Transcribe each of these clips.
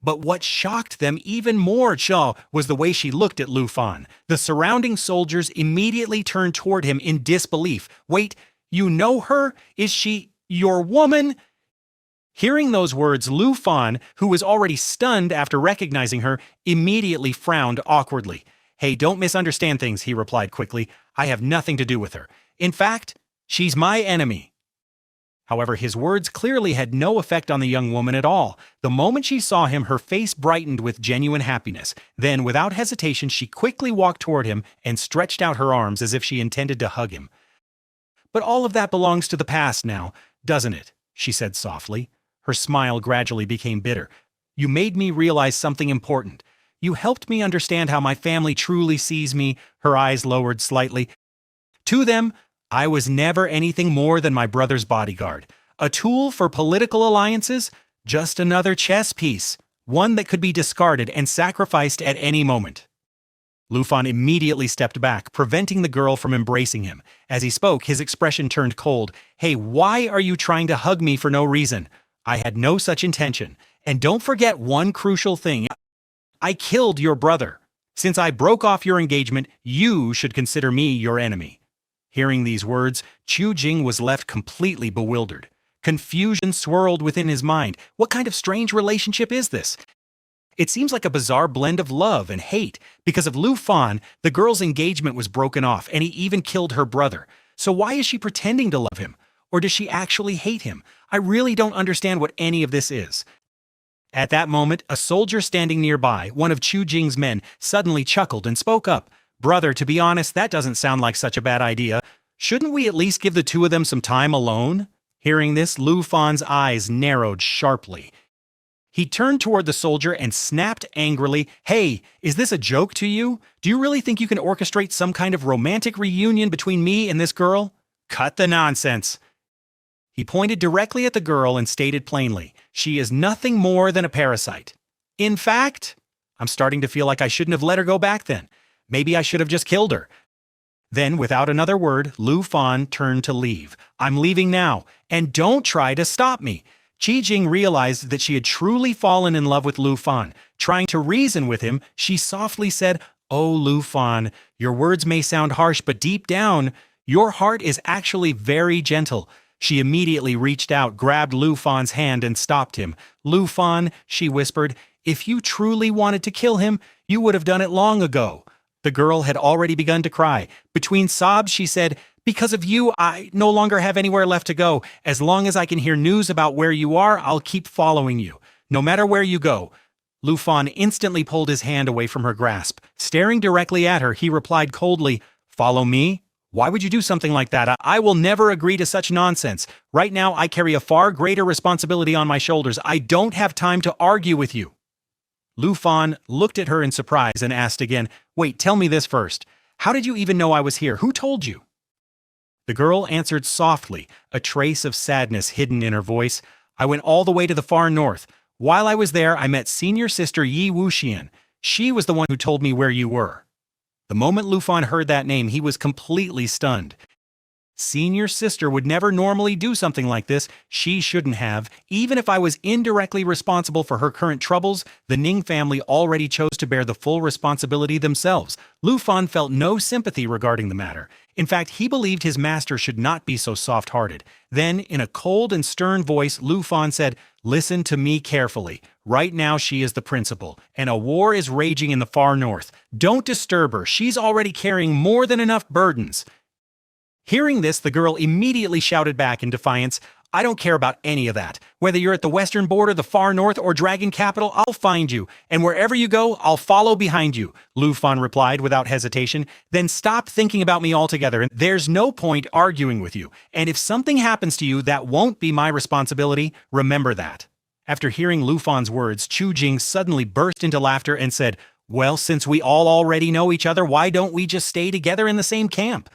But what shocked them even more, was the way she looked at Lu Fan. The surrounding soldiers immediately turned toward him in disbelief. "Wait, you know her? Is she your woman?" Hearing those words, Lu Fan, who was already stunned after recognizing her, immediately frowned awkwardly. "Hey, don't misunderstand things," he replied quickly. "I have nothing to do with her. In fact, she's my enemy." However, his words clearly had no effect on the young woman at all. The moment she saw him, her face brightened with genuine happiness. Then, without hesitation, she quickly walked toward him and stretched out her arms as if she intended to hug him. "But all of that belongs to the past now, doesn't it?" she said softly. Her smile gradually became bitter. "You made me realize something important. You helped me understand how my family truly sees me." Her eyes lowered slightly. "To them, I was never anything more than my brother's bodyguard. A tool for political alliances? Just another chess piece. One that could be discarded and sacrificed at any moment." Lu Fan immediately stepped back, preventing the girl from embracing him. As he spoke, his expression turned cold. "Hey, why are you trying to hug me for no reason? I had no such intention. And don't forget one crucial thing. I killed your brother. Since I broke off your engagement, you should consider me your enemy." Hearing these words, Chu Jing was left completely bewildered. Confusion swirled within his mind. What kind of strange relationship is this? It seems like a bizarre blend of love and hate. Because of Lu Fan, the girl's engagement was broken off, and he even killed her brother. So why is she pretending to love him? Or does she actually hate him? I really don't understand what any of this is. At that moment, a soldier standing nearby, one of Chu Jing's men, suddenly chuckled and spoke up. "Brother, to be honest, that doesn't sound like such a bad idea. Shouldn't we at least give the two of them some time alone?" Hearing this, Lu Fan's eyes narrowed sharply. He turned toward the soldier and snapped angrily, "Hey, is this a joke to you? Do you really think you can orchestrate some kind of romantic reunion between me and this girl? Cut the nonsense." He pointed directly at the girl and stated plainly, "She is nothing more than a parasite. In fact, I'm starting to feel like I shouldn't have let her go back then. Maybe I should have just killed her." Then, without another word, Lu Fan turned to leave. "I'm leaving now, and don't try to stop me." Qi Jing realized that she had truly fallen in love with Lu Fan. Trying to reason with him, she softly said, "Oh, Lu Fan, your words may sound harsh, but deep down, your heart is actually very gentle." She immediately reached out, grabbed Lu Fan's hand, and stopped him. "Lu Fan," she whispered, "if you truly wanted to kill him, you would have done it long ago." The girl had already begun to cry. Between sobs, she said, "Because of you, I no longer have anywhere left to go. As long as I can hear news about where you are, I'll keep following you, no matter where you go." Lu Fan instantly pulled his hand away from her grasp. Staring directly at her, he replied coldly, "Follow me? Why would you do something like that? I will never agree to such nonsense. Right now, I carry a far greater responsibility on my shoulders. I don't have time to argue with you." Lu Fan looked at her in surprise and asked again, "Wait, tell me this first. How did you even know I was here? Who told you?" The girl answered softly, a trace of sadness hidden in her voice. "I went all the way to the far north. While I was there, I met senior sister Yi Wuxian. She was the one who told me where you were." The moment Lu Fan heard that name, he was completely stunned. Senior sister would never normally do something like this. She shouldn't have. Even if I was indirectly responsible for her current troubles, the Ning family already chose to bear the full responsibility themselves. Lu Fan felt no sympathy regarding the matter. In fact, he believed his master should not be so soft-hearted. Then, in a cold and stern voice, Lu Fan said, "Listen to me carefully. Right now she is the principal, and a war is raging in the far north. Don't disturb her. She's already carrying more than enough burdens." Hearing this, the girl immediately shouted back in defiance, "I don't care about any of that. Whether you're at the western border, the far north, or Dragon Capital, I'll find you. And wherever you go, I'll follow behind you," Lu Fan replied without hesitation. "Then stop thinking about me altogether. There's no point arguing with you. And if something happens to you, that won't be my responsibility. Remember that." After hearing Lu Fan's words, Chu Jing suddenly burst into laughter and said, "Well, since we all already know each other, why don't we just stay together in the same camp?"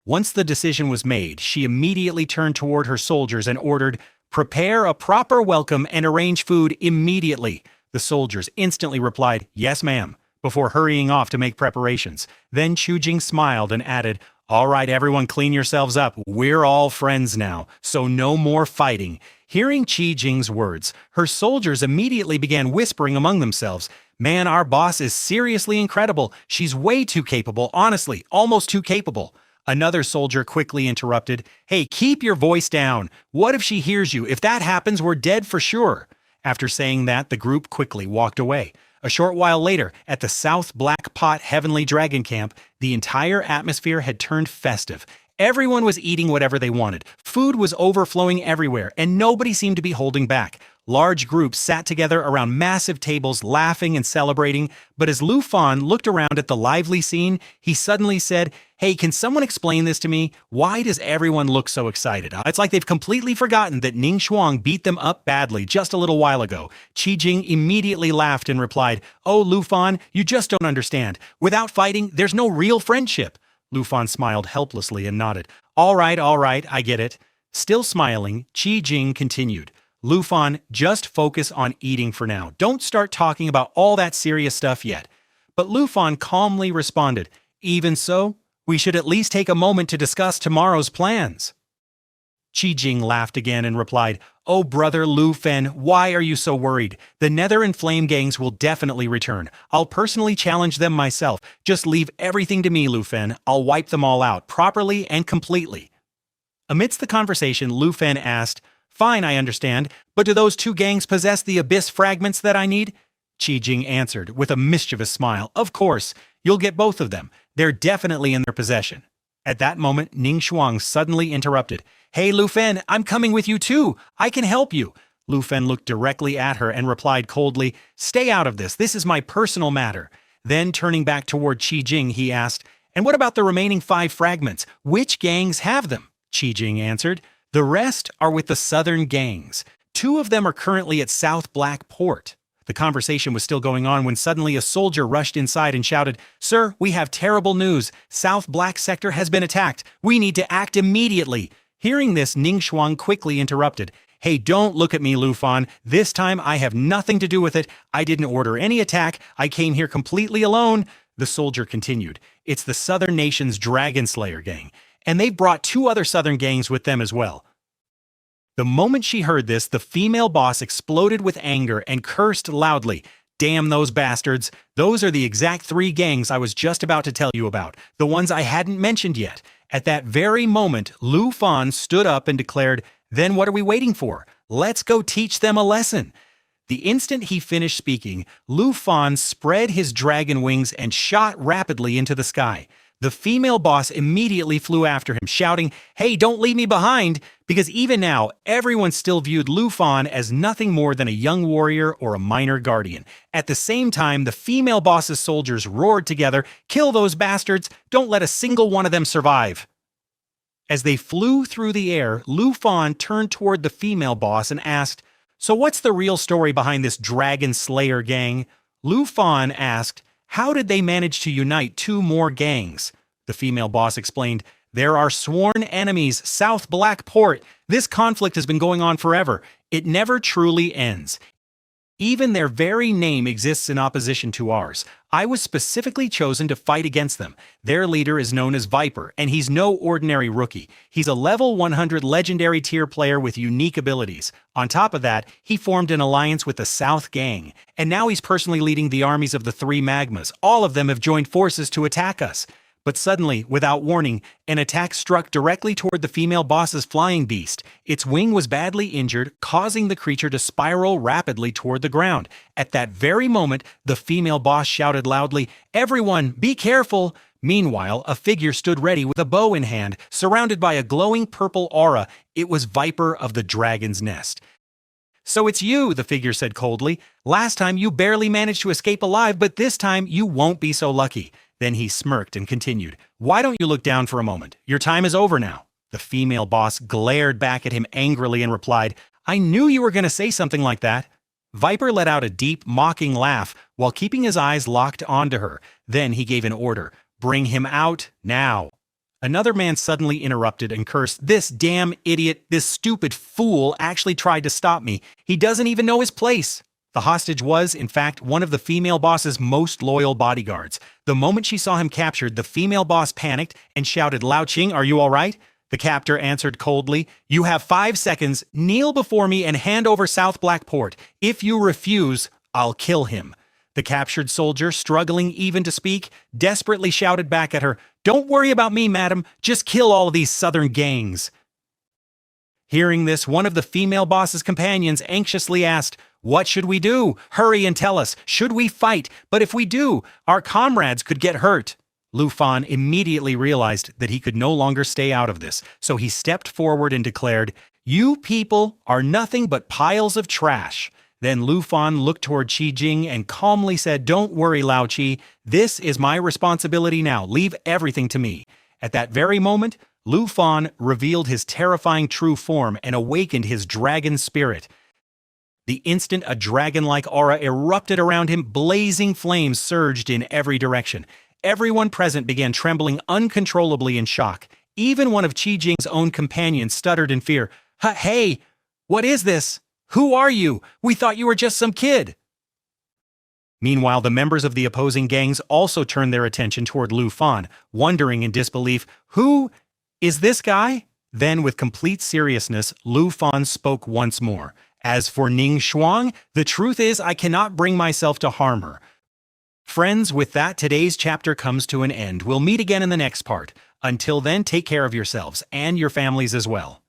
Once the decision was made, she immediately turned toward her soldiers and ordered, "Prepare a proper welcome and arrange food immediately." The soldiers instantly replied, "Yes, ma'am," before hurrying off to make preparations. Then Chu Jing smiled and added, All right, everyone, clean yourselves up. We're all friends now, so no more fighting. Hearing Qi Jing's words, her soldiers immediately began whispering among themselves. Man, our boss is seriously incredible. She's way too capable, honestly, almost too capable. Another soldier quickly interrupted. Hey, keep your voice down. What if she hears you? If that happens, we're dead for sure. After saying that, the group quickly walked away. A short while later, at the South Black Pot Heavenly Dragon Camp, the entire atmosphere had turned festive. Everyone was eating whatever they wanted. Food was overflowing everywhere, and nobody seemed to be holding back. Large groups sat together around massive tables, laughing and celebrating. But as Lu Fan looked around at the lively scene, he suddenly said, Hey, can someone explain this to me? Why does everyone look so excited? It's like they've completely forgotten that Ning Shuang beat them up badly just a little while ago. Qi Jing immediately laughed and replied, Oh, Lu Fan, you just don't understand. Without fighting, there's no real friendship. Lu Fan smiled helplessly and nodded. All right, I get it. Still smiling, Qi Jing continued. Lu Fan, just focus on eating for now. Don't start talking about all that serious stuff yet. But Lu Fan calmly responded, Even so, we should at least take a moment to discuss tomorrow's plans. Qi Jing laughed again and replied, Oh, brother Lu Fan, why are you so worried? The Nether and Flame gangs will definitely return. I'll personally challenge them myself. Just leave everything to me, Lu Fan. I'll wipe them all out, properly and completely. Amidst the conversation, Lu Fan asked, Fine, I understand, but do those two gangs possess the abyss fragments that I need? Qi Jing answered with a mischievous smile, Of course, you'll get both of them. They're definitely in their possession. At that moment, Ning Shuang suddenly interrupted. Hey, Lu Fan, I'm coming with you too. I can help you. Lu Fan looked directly at her and replied coldly, Stay out of this. This is my personal matter. Then, turning back toward Qi Jing, he asked, And what about the remaining 5 fragments? Which gangs have them? Qi Jing answered, The rest are with the southern gangs. 2 of them are currently at South Black Port. The conversation was still going on when suddenly a soldier rushed inside and shouted, Sir, we have terrible news. South Black Sector has been attacked. We need to act immediately. Hearing this, Ning Shuang quickly interrupted. Hey, don't look at me, Lu Fan. This time I have nothing to do with it. I didn't order any attack. I came here completely alone. The soldier continued. It's the Southern Nation's Dragon Slayer gang, and they've brought 2 other southern gangs with them as well. The moment she heard this, the female boss exploded with anger and cursed loudly. Damn those bastards. Those are the exact 3 gangs I was just about to tell you about, the ones I hadn't mentioned yet. At that very moment, Lu Fan stood up and declared, Then what are we waiting for? Let's go teach them a lesson. The instant he finished speaking, Lu Fan spread his dragon wings and shot rapidly into the sky. The female boss immediately flew after him, shouting, Hey, don't leave me behind! Because even now, everyone still viewed Lu Fan as nothing more than a young warrior or a minor guardian. At the same time, the female boss's soldiers roared together, Kill those bastards! Don't let a single one of them survive! As they flew through the air, Lu Fan turned toward the female boss and asked, So what's the real story behind this Dragon Slayer gang? Lu Fan asked, How did they manage to unite 2 more gangs? The female boss explained, There are sworn enemies, South Black Port. This conflict has been going on forever. It never truly ends. Even their very name exists in opposition to ours. I was specifically chosen to fight against them. Their leader is known as Viper, and he's no ordinary rookie. He's a level 100 legendary tier player with unique abilities. On top of that, he formed an alliance with the South Gang, and now he's personally leading the armies of the 3 magmas. All of them have joined forces to attack us. But suddenly, without warning, an attack struck directly toward the female boss's flying beast. Its wing was badly injured, causing the creature to spiral rapidly toward the ground. At that very moment, the female boss shouted loudly, Everyone, be careful! Meanwhile, a figure stood ready with a bow in hand, surrounded by a glowing purple aura. It was Viper of the Dragon's Nest. So it's you, the figure said coldly. Last time you barely managed to escape alive, but this time you won't be so lucky. Then he smirked and continued, Why don't you look down for a moment? Your time is over now. The female boss glared back at him angrily and replied, I knew you were going to say something like that. Viper let out a deep, mocking laugh while keeping his eyes locked onto her. Then he gave an order, Bring him out now. Another man suddenly interrupted and cursed, This damn idiot, this stupid fool actually tried to stop me. He doesn't even know his place. The hostage was, in fact, one of the female boss's most loyal bodyguards. The moment she saw him captured, the female boss panicked and shouted, "Lao Qing, are you all right?" The captor answered coldly, "You have 5 seconds. Kneel before me and hand over South Blackport. If you refuse, I'll kill him." The captured soldier, struggling even to speak, desperately shouted back at her, "Don't worry about me, madam. Just kill all of these southern gangs." Hearing this, one of the female boss's companions anxiously asked, "What should we do? Hurry and tell us. Should we fight? But if we do, our comrades could get hurt." Luon immediately realized that he could no longer stay out of this, so he stepped forward and declared, "You people are nothing but piles of trash." Then Luon looked toward Qi Jing and calmly said, "Don't worry, Lao Qi. This is my responsibility now. Leave everything to me." At that very moment, Luon revealed his terrifying true form and awakened his dragon spirit. The instant a dragon-like aura erupted around him, blazing flames surged in every direction. Everyone present began trembling uncontrollably in shock. Even one of Qi Jing's own companions stuttered in fear. "Hey, what is this? Who are you? We thought you were just some kid." Meanwhile, the members of the opposing gangs also turned their attention toward Luon, wondering in disbelief, "Who is this guy?" Then, with complete seriousness, Luon spoke once more. "As for Ning Shuang, the truth is I cannot bring myself to harm her." Friends, with that, today's chapter comes to an end. We'll meet again in the next part. Until then, take care of yourselves and your families as well.